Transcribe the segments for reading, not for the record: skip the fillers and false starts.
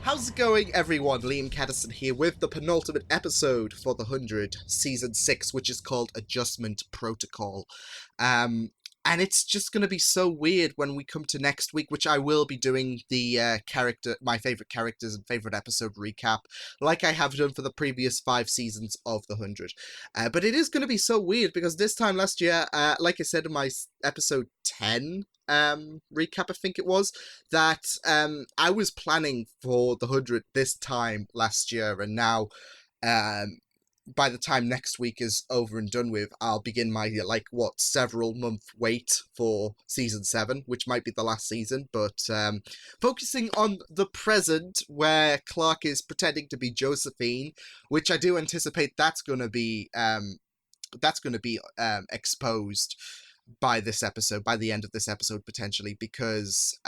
How's it going, everyone? Liam Catterson here with the penultimate episode for the 100, Season 6, which is called Adjustment Protocol. And it's just going to be so weird when we come to next week, which I will be doing the my favourite characters and favourite episode recap, like I have done for the previous 5 seasons of the 100. But it is going to be so weird, because this time last year, like I said in my episode 10 recap, I think it was, that I was planning for the 100 this time last year, and now by the time next week is over and done with, I'll begin my, several month wait for Season 7, which might be the last season, but focusing on the present, where Clark is pretending to be Josephine, which I do anticipate that's going to be exposed by this episode, by the end of this episode, potentially, because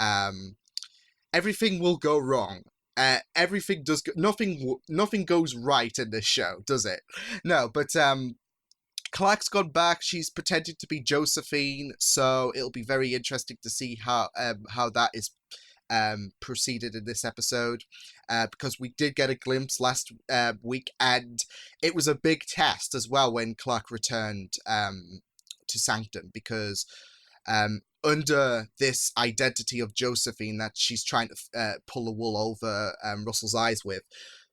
everything will go wrong. Everything does nothing goes right in this show, does it? No, but Clark's gone back. She's pretending to be Josephine, so it'll be very interesting to see how that is proceeded in this episode, because we did get a glimpse last week, and it was a big test as well when Clark returned to Sanctum, because under this identity of Josephine that she's trying to pull the wool over Russell's eyes with,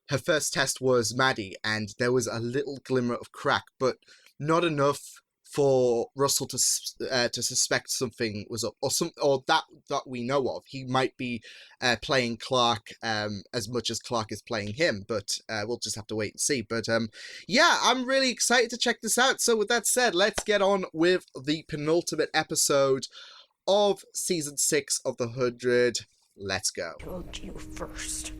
her first test was Maddie, and there was a little glimmer of crack, but not enough for Russell to suspect something was up, or that we know of. He might be playing Clark as much as Clark is playing him, but we'll just have to wait and see. But yeah, I'm really excited to check this out. So with that said, let's get on with the penultimate episode of Season 6 of the 100. Let's go. Told you first.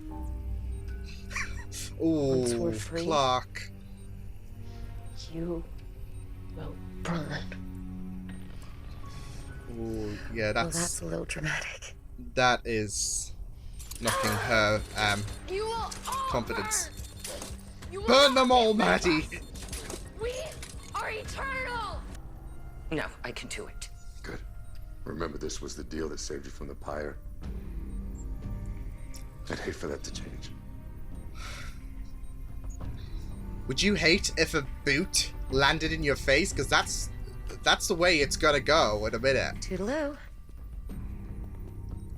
Ooh, Clark. You will burn. Ooh, yeah, that's a little dramatic. That is knocking her confidence. Burn them all, Maddie! We are eternal! No, I can do it. Good. Remember, this was the deal that saved you from the pyre. I'd hate for that to change. Would you hate if a boot landed in your face? Because that's the way it's gonna go in a minute. Toodaloo.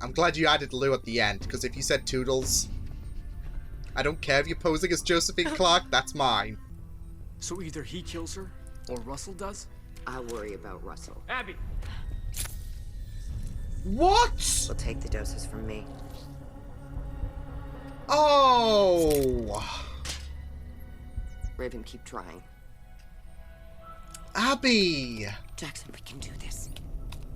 I'm glad you added Lou at the end, because if you said Toodles, I don't care if you're posing as Josephine Clark, that's mine. So either he kills her, or Russell does? I'll worry about Russell. Abby! What? We'll take the doses from me. Oh! Raven, keep trying. Abby! Jackson, we can do this.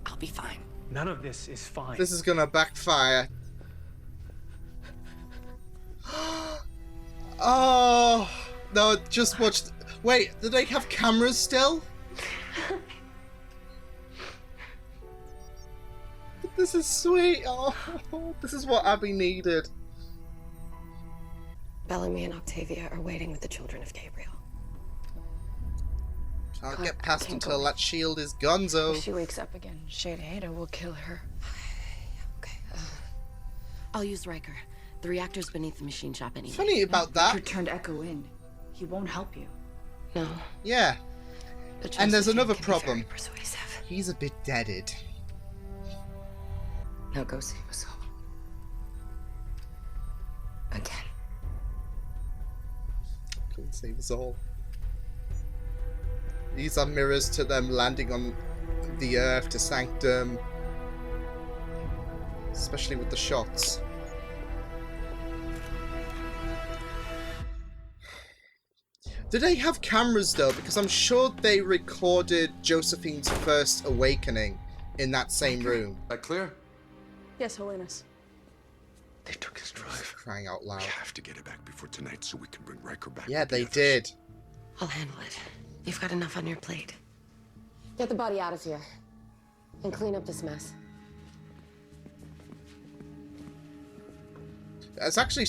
I'll be fine. None of this is fine. This is gonna backfire. Oh! No, just watch... Wait, do they have cameras still? This is sweet. Oh, this is what Abby needed. Bellamy and Octavia are waiting with the children of Gabriel. Can't get past until that shield is gonzo. If she wakes up again, Shada will kill her. Okay. I'll use Riker. The reactor's beneath the machine shop anyway. Funny about that. Riker turned Echo in. He won't help you. No. Yeah. But And there's another Josephine can be problem. very persuasive. He's a bit deaded. Now go save us all. Again. Couldn't save us all. These are mirrors to them landing on the Earth, to Sanctum. Especially with the shots. Do they have cameras though? Because I'm sure they recorded Josephine's first awakening in that same room. That clear? Yes, Holiness. They took his drive. Crying out loud. We have to get it back before tonight so we can bring Riker back. Yeah, with the they others. did. I'll handle it. You've got enough on your plate. Get the body out of here. And clean up this mess. It's actually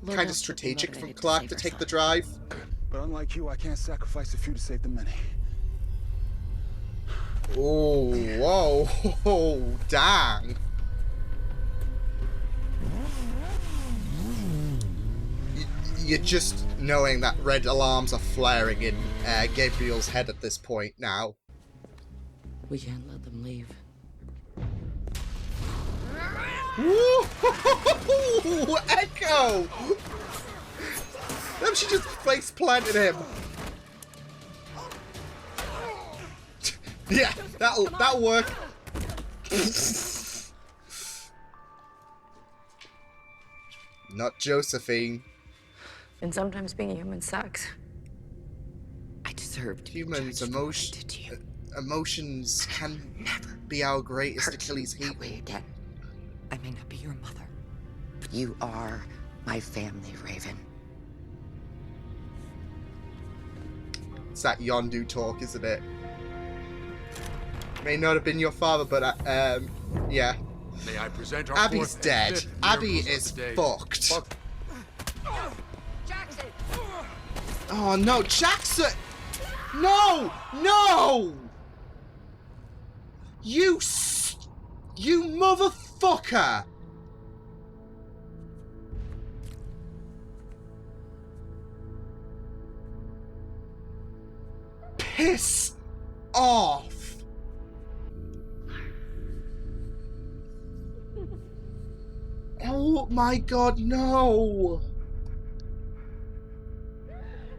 kind of strategic from Clark to take the drive. But unlike you, I can't sacrifice a few to save the many. Oh, whoa, dang. you're just knowing that red alarms are flaring in Gabriel's head at this point now. We can't let them leave. Woo! Echo! Then she just face planted him. Yeah, that'll work. Not Josephine. And sometimes being a human sucks. I deserved Humans, to you. emotions can be our greatest Hurt Achilles you heel. that way again. I may not be your mother, but you are my family, Raven. It's that Yondu talk, isn't it? May not have been your father, but yeah. May I present our Abby's fourth and dead. fifth Abby miracles of is the day. fucked. Jackson! Oh no, Jackson! No! No! You motherfucker! Piss off! Oh my god, no!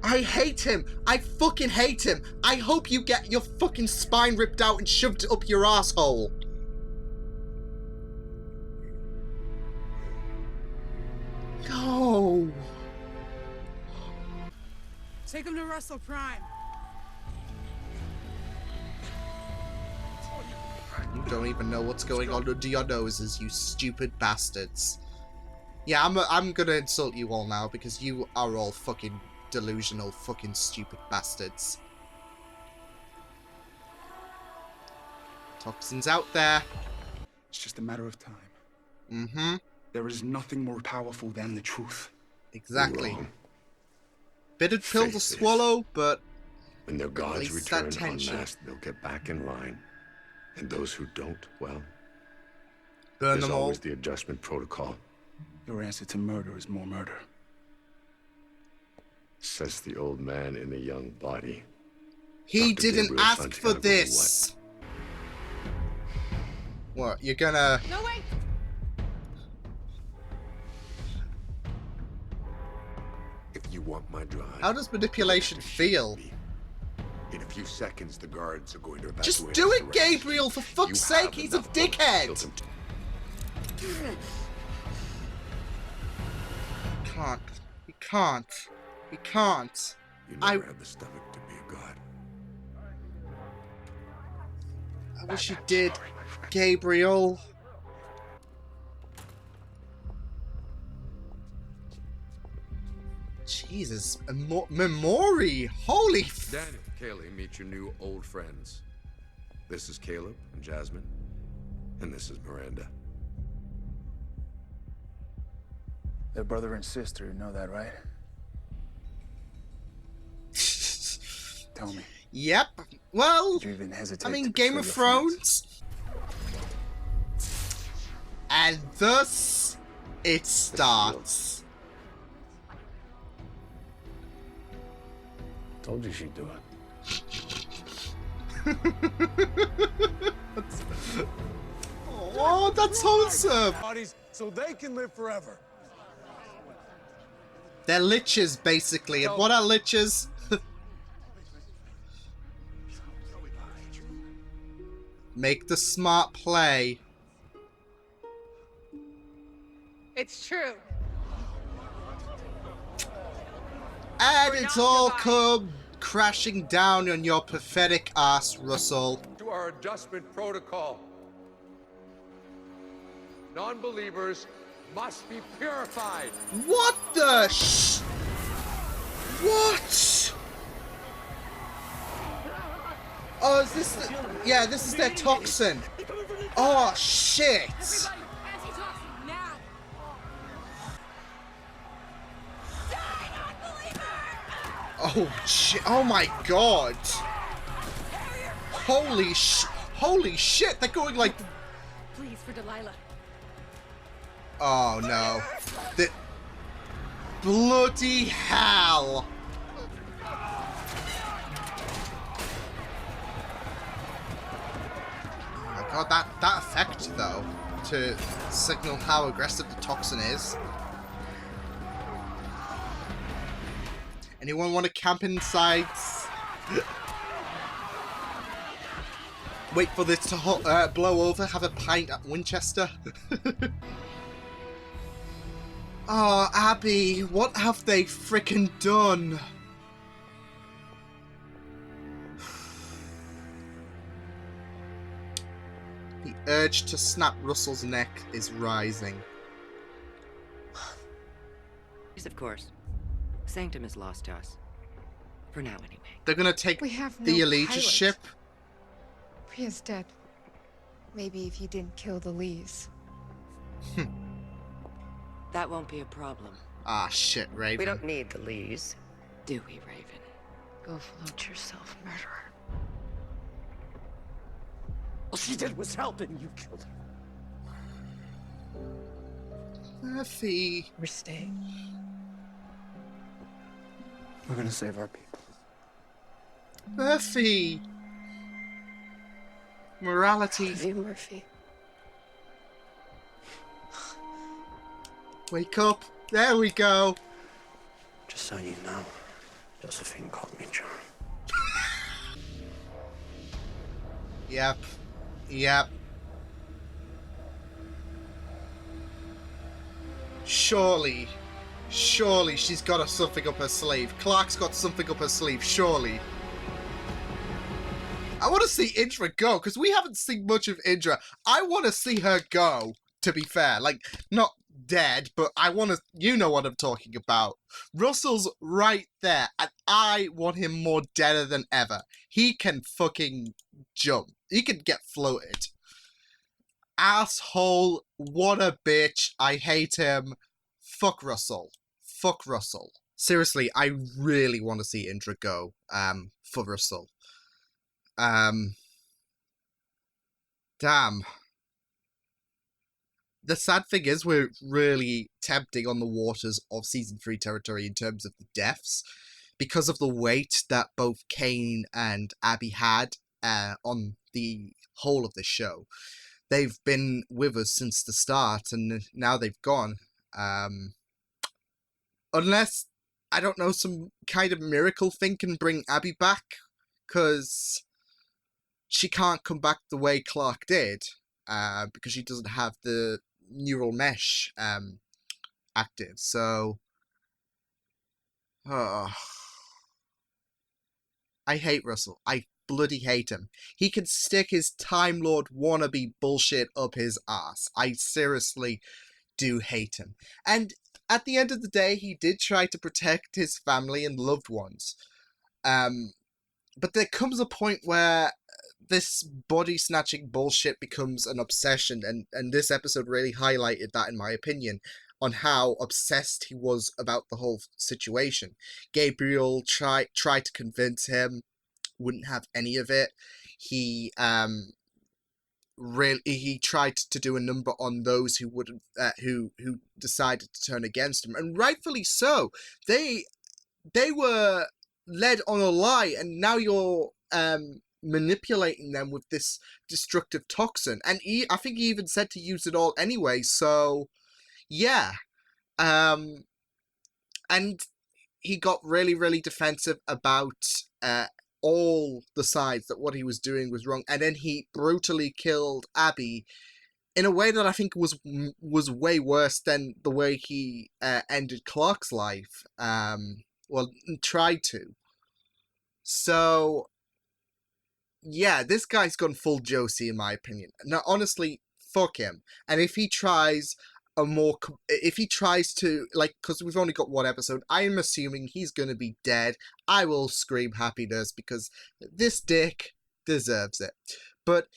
I hate him! I fucking hate him! I hope you get your fucking spine ripped out and shoved up your asshole! No! Take him to Russell Prime. You don't even know what's going on under your noses, you stupid bastards. Yeah, I'm gonna insult you all now because you are all fucking delusional, fucking stupid bastards. Toxins out there. It's just a matter of time. Mm-hmm. There is nothing more powerful than the truth. Exactly. Wrong. Bitter pill to Face this. swallow, but When their gods least that return tension. unmasked, they'll get back in line. And those who don't, well, burn there's them all. always the adjustment protocol, Your answer to murder is more murder. says the old man in a young body. He Dr. didn't Gabriel's ask son's for gotta go to this. What? You're gonna? No, wait! If you want my drive, How does manipulation feel? in a few seconds, the guards are going to evacuate. Just do us it, the rest. Gabriel! For You fuck's sake, have he's a enough bullets to kill dickhead! them. Can't. He can't. He can't. You I- never had the stomach to be a god. I wish you did, Gabriel. Jesus, Memori! Holy f- Daniel, Kaylee, meet your new old friends. This is Caleb and Jasmine, and this is Miranda. They're brother and sister, you know that, right? Tell me, Yep. Well, did you even hesitate I mean, to Game betray of your friends? Thrones. And thus, it starts. Told you she'd do it. Oh, that's wholesome. Bodies so they can live forever. They're liches, basically. And what are liches? Make the smart play. It's true. And We're it's not all divided. come crashing down on your pathetic ass, Russell. To our adjustment protocol. Non-believers must be purified. What the sh... What? Oh, is this the... Yeah, this is their toxin. Oh, shit. Antitoxin now. Oh, shit. Oh, my God. Holy shit. They're going like... Please, for Delilah. Oh, no. Bloody hell! Oh my god, that effect, though, to signal how aggressive the toxin is. Anyone want to camp inside? Wait for this to blow over, have a pint at Winchester? Oh, Abby, what have they frickin' done? The urge to snap Russell's neck is rising. Yes, of course. Sanctum is lost to us. For now, anyway. They're gonna take We have the no Allegiance pilot. ship. Priya's dead. Maybe if he didn't kill the Lees. That won't be a problem. Ah, shit, Raven. We don't need the Lees. Do we, Raven? Go float yourself, murderer. All she did was help and you killed her. Murphy. We're staying. We're gonna save our people. Murphy. Morality. Love you, Murphy. Wake up. There we go. Just so you know, Josephine called me John. Yep. Yep. Surely she's got something up her sleeve. Clark's got something up her sleeve, surely. I want to see Indra go, because we haven't seen much of Indra. I want to see her go, to be fair. Like, not dead, but I want to... You know what I'm talking about. Russell's right there, and I want him more deader than ever. He can fucking jump. He can get floated. Asshole. What a bitch. I hate him. Fuck Russell. Fuck Russell. Seriously, I really want to see Indra go, for Russell. Damn. The sad thing is we're really tempting on the waters of Season 3 territory in terms of the deaths, because of the weight that both Kane and Abby had on the whole of the show. They've been with us since the start, and now they've gone. Unless, I don't know, some kind of miracle thing can bring Abby back, because she can't come back the way Clark did, because she doesn't have the neural mesh active. So, I hate Russell. I bloody hate him. He can stick his Time Lord wannabe bullshit up his ass. I seriously do hate him. And at the end of the day, he did try to protect his family and loved ones. But there comes a point where this body snatching bullshit becomes an obsession, and this episode really highlighted that, in my opinion, on how obsessed he was about the whole situation. Gabriel tried to convince him, wouldn't have any of it. He tried to do a number on those who would who decided to turn against him, and rightfully so. They were led on a lie, and now you're manipulating them with this destructive toxin. And I think he even said to use it all anyway. So yeah, and he got really, really defensive about all the sides, that what he was doing was wrong, and then he brutally killed Abby in a way that I think was way worse than the way he ended Clark's life. Well, tried to. So yeah, this guy's gone full Josie, in my opinion. Now, honestly, fuck him. And if he tries to, like, because we've only got one episode, I'm assuming he's going to be dead. I will scream happiness, because this dick deserves it. But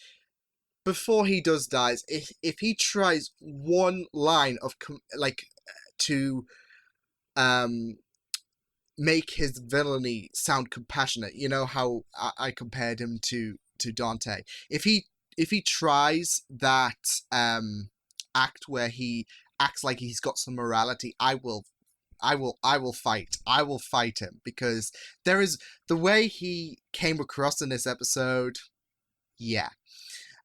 before he does dies, if he tries one line of, to make his villainy sound compassionate, you know how I compared him to Dante. If he tries that act where he acts like he's got some morality, I will I will fight him, because there is the way he came across in this episode. Yeah.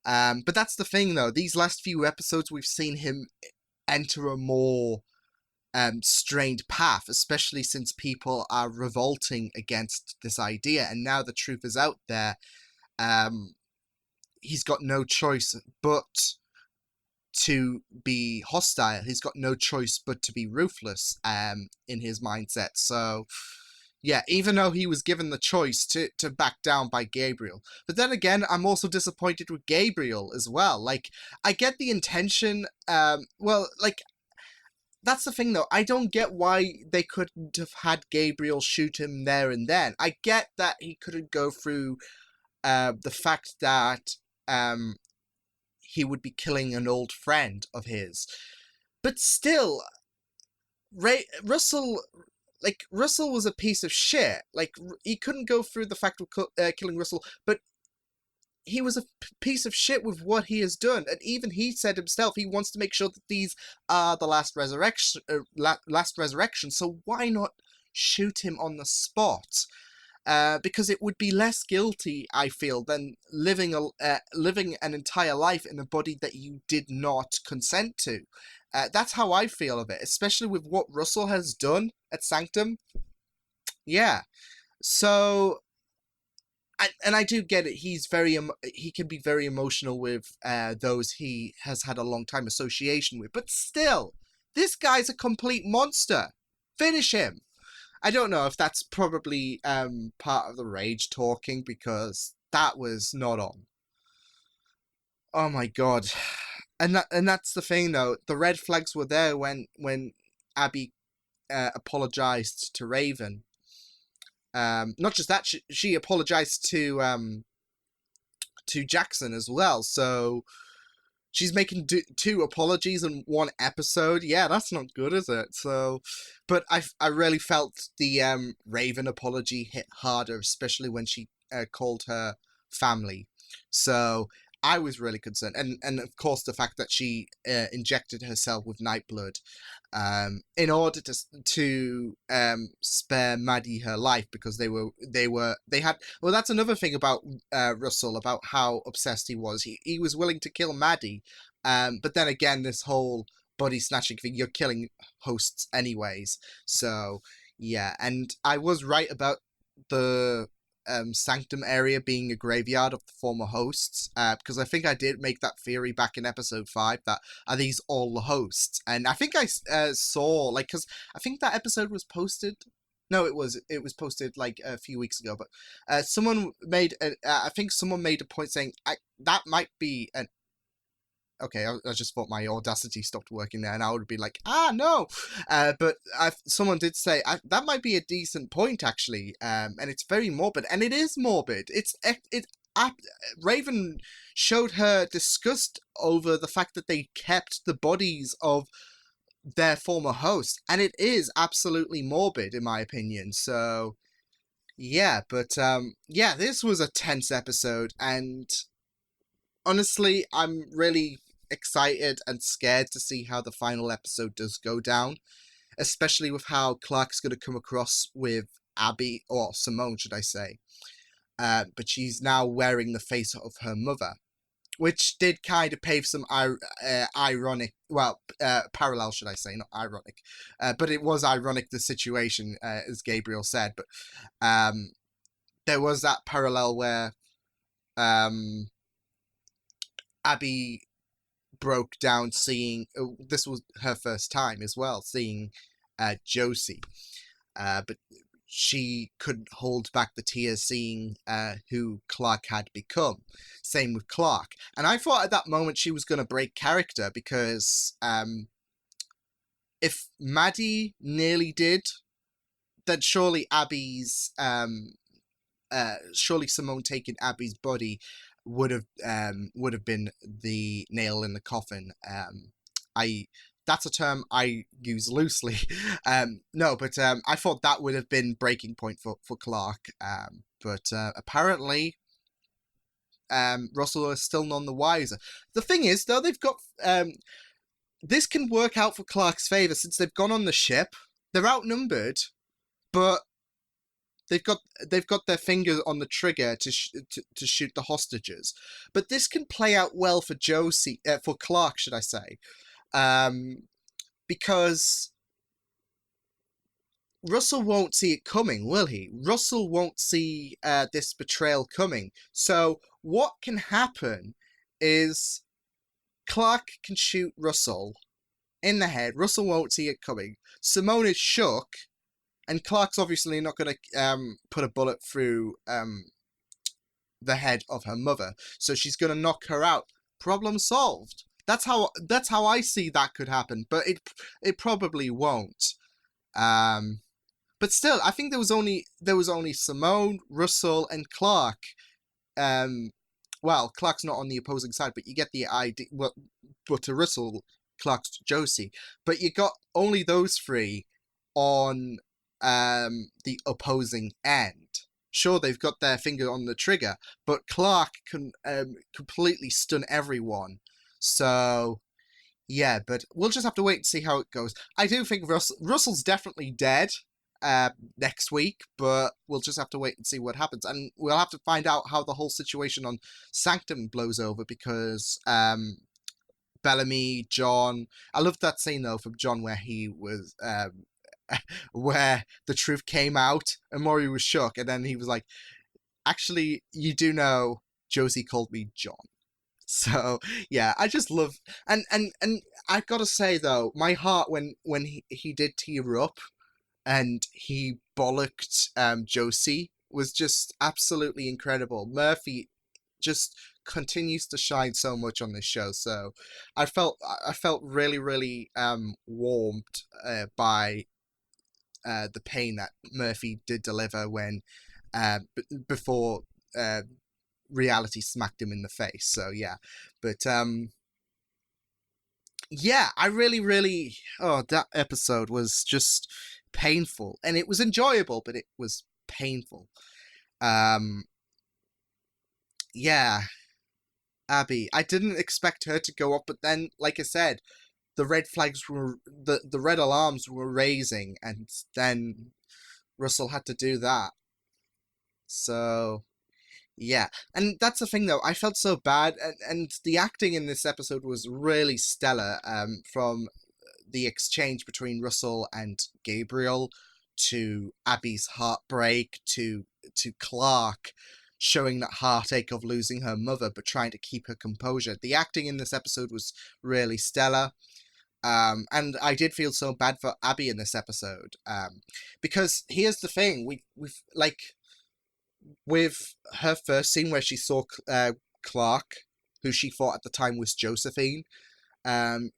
But that's the thing, though. These last few episodes, we've seen him enter a more strained path, especially since people are revolting against this idea, and now the truth is out there. He's got no choice but to be hostile. He's got no choice but to be ruthless in his mindset. So yeah, even though he was given the choice to back down by Gabriel. But then again, I'm also disappointed with Gabriel as well. Like, I get the intention, well, like, that's the thing though, I don't get why they couldn't have had Gabriel shoot him there and then. I get that he couldn't go through the fact that he would be killing an old friend of his. But still, Russell was a piece of shit. Like, he couldn't go through the fact of killing Russell, but he was a piece of shit with what he has done. And even he said himself, he wants to make sure that these are the last resurrection. So why not shoot him on the spot? Because it would be less guilty, I feel, than living an entire life in a body that you did not consent to. That's how I feel of it, especially with what Russell has done at Sanctum. Yeah. So, and I do get it. He can be very emotional with those he has had a long time association with. But still, this guy's a complete monster. Finish him. I don't know if that's probably part of the rage talking, because that was not on. Oh my god. And that's the thing though. The red flags were there when Abby apologized to Raven. Not just that, she apologized to Jackson as well. So she's making two apologies in one episode. Yeah, that's not good, is it? So, but I really felt the Raven apology hit harder, especially when she called her family. So I was really concerned, and of course the fact that she injected herself with Nightblood in order to spare Maddie her life, because they had. Well, that's another thing about Russell, about how obsessed he was. He was willing to kill Maddie, but then again, this whole body snatching thing, you're killing hosts anyways. So yeah, and I was right about the Sanctum area being a graveyard of the former hosts, because I think I did make that theory back in episode 5, that are these all the hosts? And I think I saw, like, because I think that episode was posted. No, it was posted like a few weeks ago, but someone made I think someone made a point saying that might be an. Okay, I just thought my Audacity stopped working there, and I would be like, no! But someone did say, that might be a decent point, actually, and it's very morbid, and it is morbid. Raven showed her disgust over the fact that they kept the bodies of their former hosts, and it is absolutely morbid, in my opinion. So, yeah, but, yeah, this was a tense episode, and honestly, I'm really excited and scared to see how the final episode does go down, especially with how Clark's going to come across with Abby, or Simone, should I say. But she's now wearing the face of her mother, which did kind of pave some ironic, well, parallel, should I say, not ironic. But it was ironic, the situation, as Gabriel said. But there was that parallel where Abby broke down seeing, this was her first time as well, seeing Josie, but she couldn't hold back the tears seeing who Clark had become. Same with Clark, and I thought at that moment she was going to break character, because if Maddie nearly did, then surely surely Simone taking Abby's body would have been the nail in the coffin. That's a term I use loosely. No, but I thought that would have been breaking point for Clark. But apparently, Russell is still none the wiser. The thing is, though, they've got this can work out for Clark's favor, since they've gone on the ship. they're outnumbered, but they've got their finger on the trigger to shoot the hostages. But this can play out well for for Clark, should I say, because Russell won't see it coming, will he? Russell won't see this betrayal coming. So what can happen is Clark can shoot Russell in the head. Russell won't see it coming. Simone is shook, and Clark's obviously not going to put a bullet through the head of her mother, so she's going to knock her out. Problem solved. That's how I see that could happen, but it probably won't. But still, I think there was only Simone, Russell, and Clark. Well, Clark's not on the opposing side, but you get the idea. Well, but to Russell, Clark's Josie. But you got only those three on the opposing end. Sure, they've got their finger on the trigger, but Clark can completely stun everyone. So, yeah, but we'll just have to wait and see how it goes. I do think Russell's definitely dead next week, but we'll just have to wait and see what happens. And we'll have to find out how the whole situation on Sanctum blows over, because Bellamy, John... I love that scene, though, from John where he was... where the truth came out and Maury was shook, and then he was like, actually, you do know Josie called me John. So yeah, I just love, and I gotta say though, my heart when he did tear up and he bollocked Josie was just absolutely incredible. Murphy just continues to shine so much on this show, so I felt really warmed by the pain that Murphy did deliver when before reality smacked him in the face. So yeah, but yeah, I really that episode was just painful, and it was enjoyable, but it was painful. Yeah, Abby, I didn't expect her to go up, but then, like I said, the red flags were the red alarms were raising, and then Russell had to do that. So yeah, and that's the thing though, I felt so bad, and the acting in this episode was really stellar, from the exchange between Russell and Gabriel, to Abby's heartbreak, to Clark showing that heartache of losing her mother but trying to keep her composure. The acting in this episode was really stellar. And I did feel so bad for Abby in this episode, because here's the thing, we've like, with her first scene where she saw Clark, who she thought at the time was Josephine,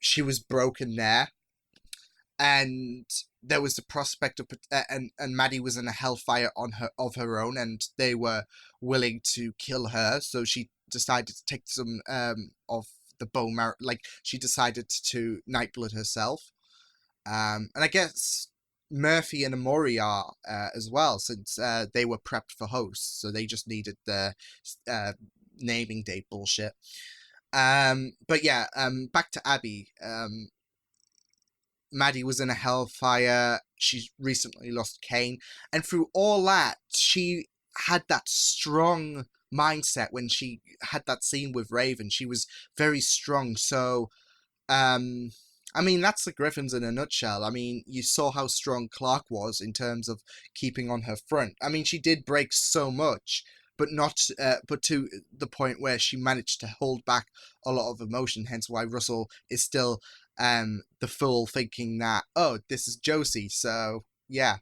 she was broken there, and there was the prospect of and Maddie was in a hellfire of her own, and they were willing to kill her, so she decided to take some of the bone marrow, like she decided to Nightblood herself, and I guess Murphy and Amori are as well, since they were prepped for hosts, so they just needed the naming date bullshit. But yeah, back to Abby. Maddie was in a hellfire. She recently lost Kane, and through all that, she had that strong mindset when she had that scene with Raven. She was very strong. So, I mean, that's the Griffins in a nutshell. I mean, you saw how strong Clark was in terms of keeping on her front. I mean, she did break so much, but but to the point where she managed to hold back a lot of emotion. Hence why Russell is still the fool, thinking that, oh, this is Josie. So yeah,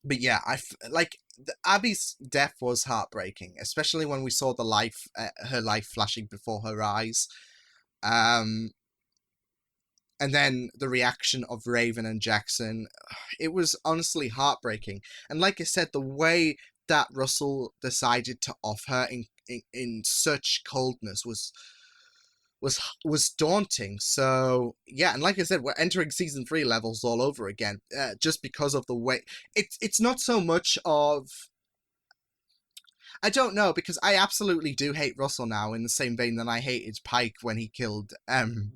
but yeah, like Abby's death was heartbreaking, especially when we saw her life flashing before her eyes. And then the reaction of Raven and Jackson, it was honestly heartbreaking. And like I said, the way that Russell decided to off her in such coldness was daunting. So yeah, and like I said, we're entering season 3 levels all over again, just because of the way it's not so much of, I don't know, because I absolutely do hate Russell now, in the same vein that I hated Pike when he killed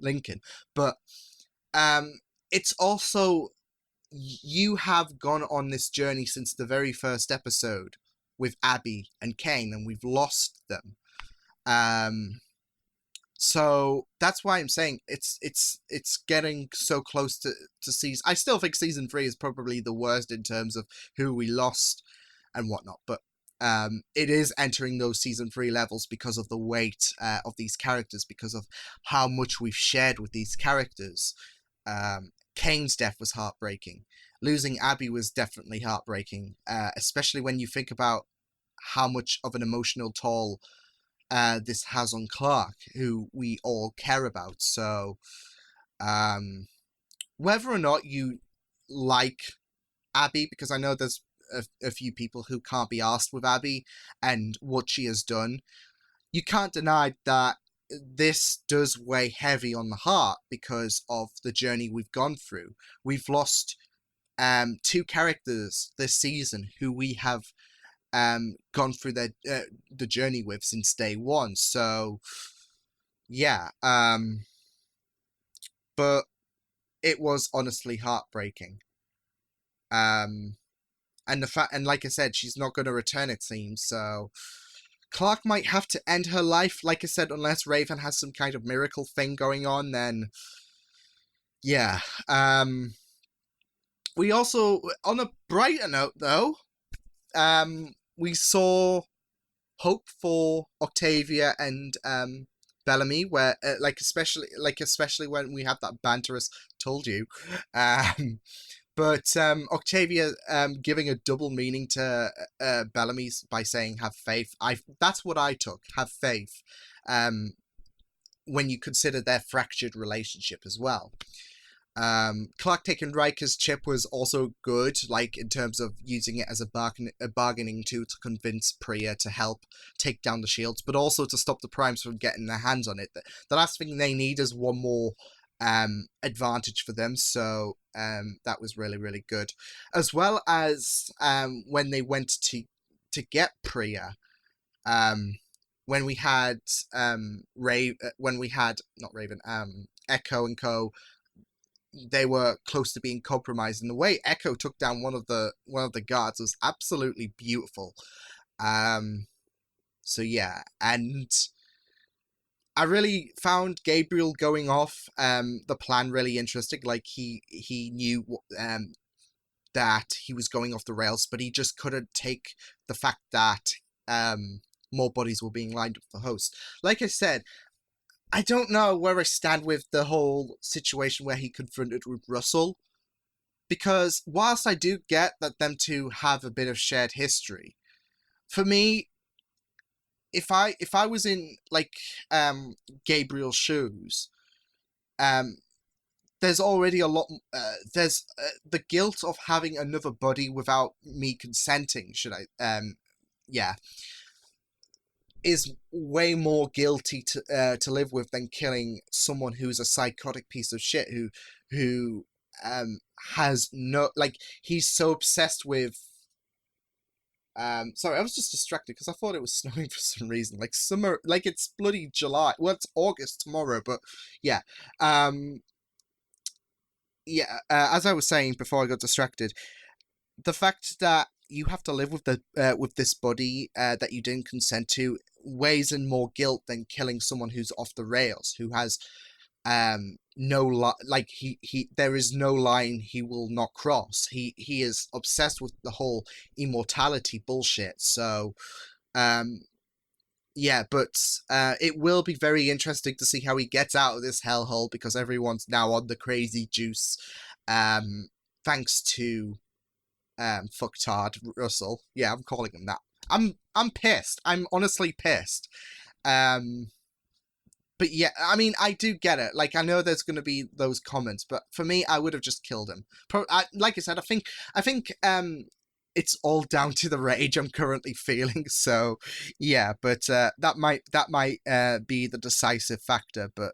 Lincoln. But it's also, you have gone on this journey since the very first episode with Abby and Kane, and we've lost them. So that's why I'm saying it's getting so close to season. I still think season 3 is probably the worst in terms of who we lost and whatnot, but it is entering those season 3 levels because of the weight of these characters, because of how much we've shared with these characters. Kane's death was heartbreaking. Losing Abby was definitely heartbreaking, especially when you think about how much of an emotional toll this has on Clark, who we all care about. So, whether or not you like Abby, because I know there's a few people who can't be asked with Abby and what she has done, you can't deny that this does weigh heavy on the heart because of the journey we've gone through. We've lost 2 characters this season who we have gone through the journey with since day one. So yeah, but it was honestly heartbreaking. And like I said, she's not going to return, it seems. So Clark might have to end her life, like I said, unless Raven has some kind of miracle thing going on. Then yeah. We also, on a brighter note, though, we saw hope for Octavia and Bellamy, where especially when we have that banterous "told you," but Octavia giving a double meaning to Bellamy's by saying "have faith." That's what I took. Have faith. When you consider their fractured relationship as well. Clark taking Riker's chip was also good, like in terms of using it as a bargaining tool to convince Priya to help take down the shields, but also to stop the Primes from getting their hands on it. The last thing they need is one more advantage for them, so that was really, really good. As well as when they went to get Priya, when we had Echo and Co. They were close to being compromised, and the way Echo took down one of the guards was absolutely beautiful. So yeah, and I really found Gabriel going off the plan really interesting. Like he knew that he was going off the rails, but he just couldn't take the fact that more bodies were being lined up for Host. Like I said, I don't know where I stand with the whole situation where he confronted with Russell, because whilst I do get that them two have a bit of shared history, for me, if I was in like Gabriel's shoes, there's already a lot. There's the guilt of having another body without me consenting. Yeah, is way more guilty to live with than killing someone who's a psychotic piece of shit who has no, like, he's so obsessed with sorry, I was just distracted because I thought it was snowing for some reason. Like summer, like it's bloody July. Well, it's August tomorrow, but yeah. As I was saying before I got distracted, the fact that you have to live with this body that you didn't consent to weighs in more guilt than killing someone who's off the rails, who has there is no line he will not cross. He is obsessed with the whole immortality bullshit. So yeah, but it will be very interesting to see how he gets out of this hellhole, because everyone's now on the crazy juice, thanks to fucktard Russell. Yeah, I'm calling him that. I'm pissed. I'm honestly pissed. But yeah, I mean, I do get it. Like, I know there's going to be those comments, but for me, I would have just killed him. Like I said, I think it's all down to the rage I'm currently feeling. So yeah, but that might be the decisive factor. But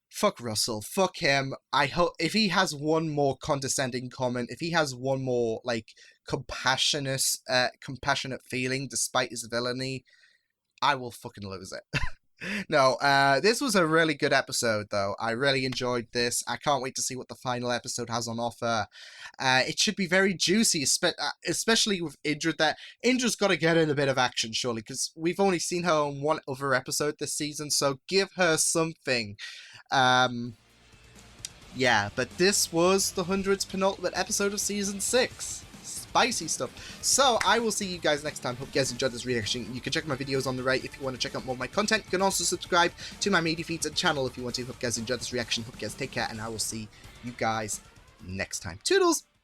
fuck Russell, fuck him. I hope if he has one more condescending comment, if he has one more like compassionate feeling despite his villainy, I will fucking lose it. No, this was a really good episode, though. I really enjoyed this. I can't wait to see what the final episode has on offer. It should be very juicy, especially with Indra. Indra's got to get in a bit of action, surely, because we've only seen her on one other episode this season, so give her something. Yeah, but this was the 100th penultimate episode of Season 6. Spicy stuff. So, I will see you guys next time. Hope you guys enjoyed this reaction. You can check my videos on the right if you want to check out more of my content. You can also subscribe to my media feeds and channel if you want to. Hope you guys enjoyed this reaction. Hope you guys take care, and I will see you guys next time. Toodles!